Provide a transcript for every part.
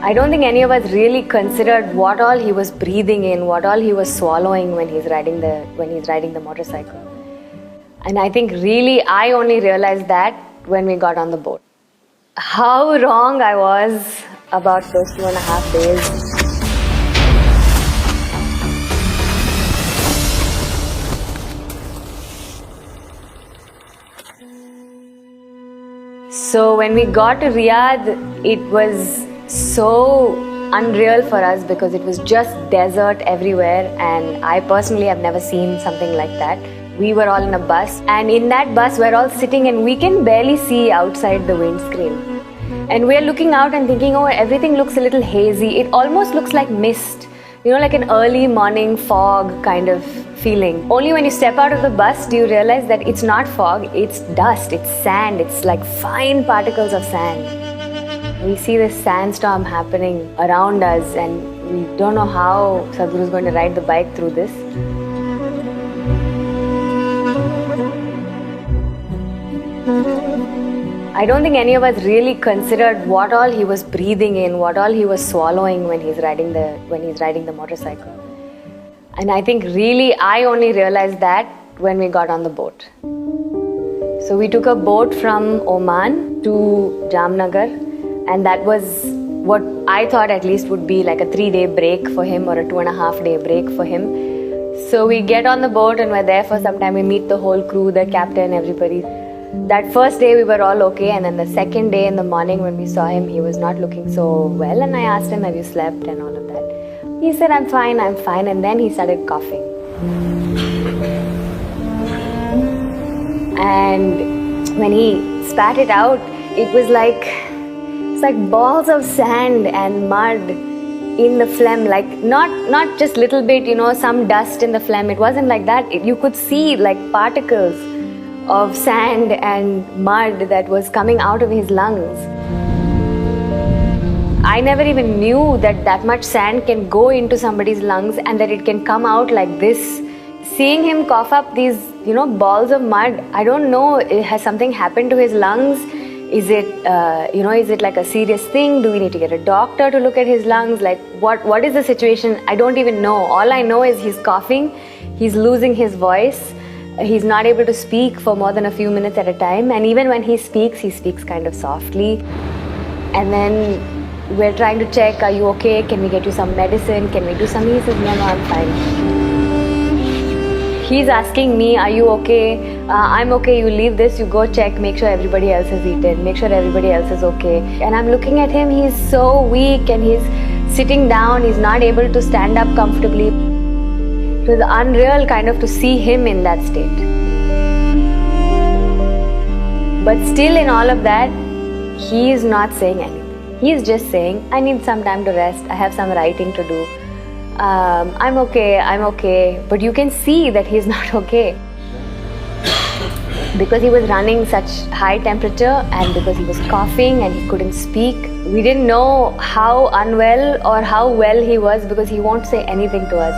I don't think any of us really considered what all he was breathing in, what all he was swallowing when he's riding the motorcycle. And I think really I only realized that when we got on the boat. How wrong I was about those 2.5 days. So when we got to Riyadh, it was so unreal for us because it was just desert everywhere, and I personally have never seen something like that. We were all in a bus, and in that bus we're all sitting and we can barely see outside the windscreen. And we're looking out and thinking, oh, everything looks a little hazy. It almost looks like mist, like an early morning fog kind of feeling. Only when you step out of the bus do you realize that it's not fog, it's dust, it's sand, it's like fine particles of sand. We see this sandstorm happening around us and we don't know how Sadhguru is going to ride the bike through this. I don't think any of us really considered what all he was breathing in, what all he was swallowing when he's riding the motorcycle. And I think really I only realized that when we got on the boat. So we took a boat from Oman to Jamnagar, and that was what I thought at least would be like a 3-day break for him or a 2.5-day break for him. So we get on the boat and we're there for some time. We meet the whole crew, the captain, everybody. That first day we were all okay, and then the second day in the morning when we saw him, he was not looking so well, and I asked him, have you slept and all of that. He said, I'm fine, and then he started coughing. And when he spat it out, it was like balls of sand and mud in the phlegm, like not just little bit, some dust in the phlegm. It wasn't like that. You could see like particles of sand and mud that was coming out of his lungs. I never even knew that much sand can go into somebody's lungs and that it can come out like this. Seeing him cough up these, balls of mud, I don't know, has something happened to his lungs? Is it, is it like a serious thing? Do we need to get a doctor to look at his lungs? Like, what is the situation? I don't even know. All I know is he's coughing, he's losing his voice, he's not able to speak for more than a few minutes at a time. And even when he speaks kind of softly. And then we're trying to check, are you okay? Can we get you some medicine? Can we do something? He says, no, I'm fine. He's asking me, are you okay? I'm okay, you leave this, you go check, make sure everybody else has eaten, make sure everybody else is okay. And I'm looking at him, he's so weak and he's sitting down, he's not able to stand up comfortably. It was unreal kind of to see him in that state. But still in all of that, he is not saying anything. He is just saying, I need some time to rest, I have some writing to do. I'm okay. But you can see that he's not okay. Because he was running such high temperature and because he was coughing and he couldn't speak. We didn't know how unwell or how well he was because he won't say anything to us.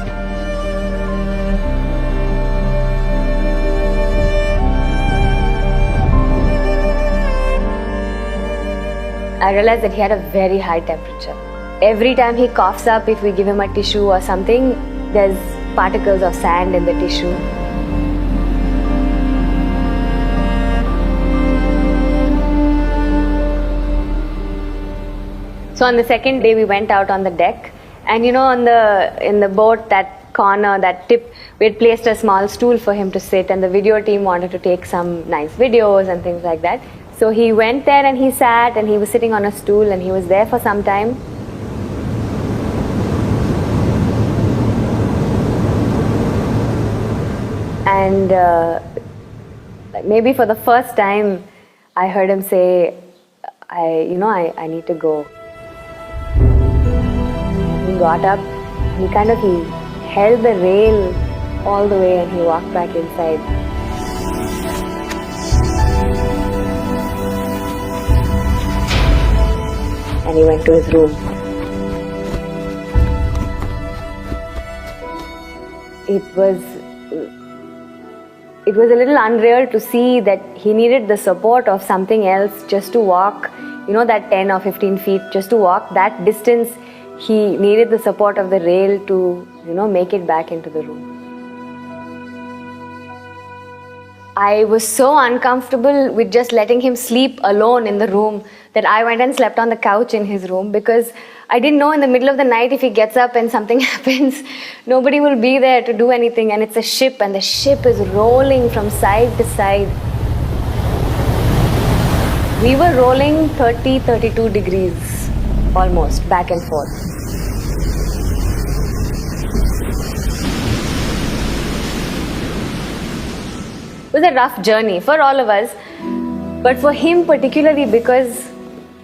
I realized that he had a very high temperature. Every time he coughs up, if we give him a tissue or something, there's particles of sand in the tissue. So on the second day, we went out on the deck, and in the boat, that corner, that tip, we had placed a small stool for him to sit, and the video team wanted to take some nice videos and things like that. So he went there and he sat, and he was sitting on a stool, and he was there for some time. And maybe for the first time, I heard him say, I need to go. He got up, he held the rail all the way and he walked back inside. And he went to his room. It was a little unreal to see that he needed the support of something else just to walk that 10 or 15 feet just to walk that distance. He needed the support of the rail to, make it back into the room. I was so uncomfortable with just letting him sleep alone in the room that I went and slept on the couch in his room, because I didn't know in the middle of the night if he gets up and something happens, nobody will be there to do anything. And it's a ship, and the ship is rolling from side to side. We were rolling 30, 32 degrees almost, back and forth. It was a rough journey for all of us, but for him particularly, because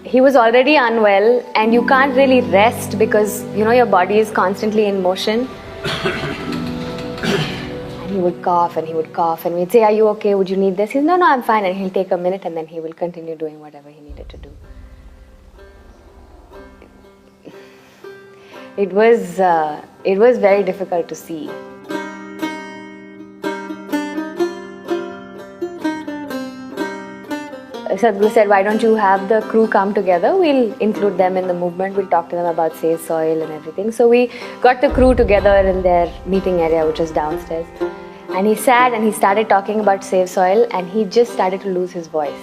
he was already unwell and you can't really rest because your body is constantly in motion. And he would cough and we'd say, "Are you okay? Would you need this?" He's, "No, I'm fine." And he'll take a minute and then he will continue doing whatever he needed to do. It was very difficult to see. Sadhguru said, "Why don't you have the crew come together? We'll include them in the movement. We'll talk to them about Save Soil and everything." So we got the crew together in their meeting area, which was downstairs. And he sat and he started talking about Save Soil, and he just started to lose his voice.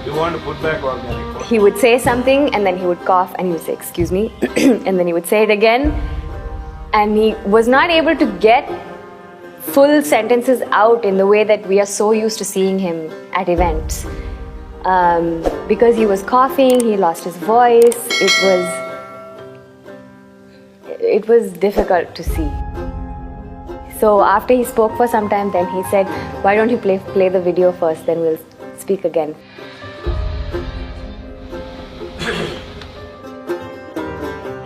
You want to put back organic? He would say something and then he would cough and he would say, "Excuse me," and then he would say it again. And he was not able to get full sentences out in the way that we are so used to seeing him at events. Because he was coughing, he lost his voice. It was difficult to see. So after he spoke for some time, then he said, "Why don't you play the video first, then we'll speak again."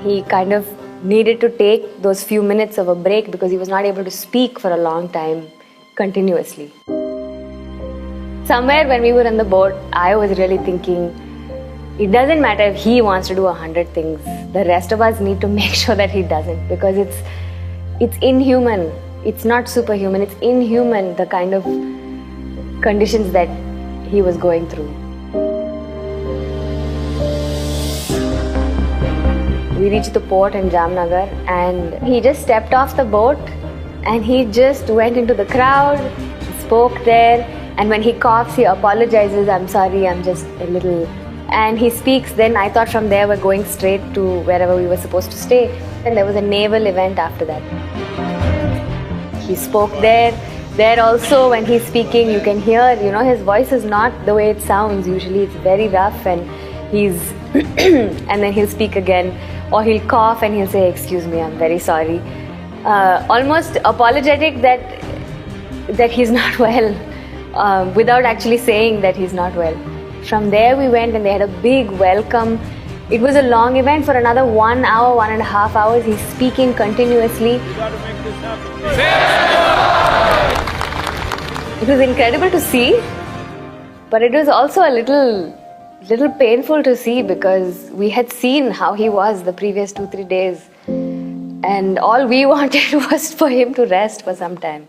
He kind of needed to take those few minutes of a break because he was not able to speak for a long time continuously. Somewhere when we were in the boat, I was really thinking, it doesn't matter if he wants to do 100 things. The rest of us need to make sure that he doesn't, because it's inhuman. It's not superhuman. It's inhuman, the kind of conditions that he was going through. We reached the port in Jamnagar and he just stepped off the boat and he just went into the crowd, spoke there, and when he coughs, he apologizes, "I'm sorry, I'm just a little..." And he speaks. Then I thought from there we're going straight to wherever we were supposed to stay. And there was a naval event after that. He spoke there. There also, when he's speaking, you can hear, his voice is not the way it sounds. Usually it's very rough and he's... and then he'll speak again. Or he'll cough and he'll say, "Excuse me, I'm very sorry." Almost apologetic that he's not well, without actually saying that he's not well. From there we went and they had a big welcome. It was a long event for another 1 hour, 1.5 hours. He's speaking continuously. You got to make this happen. It was incredible to see, but it was also a little painful to see because we had seen how he was the previous 2-3 days, and all we wanted was for him to rest for some time.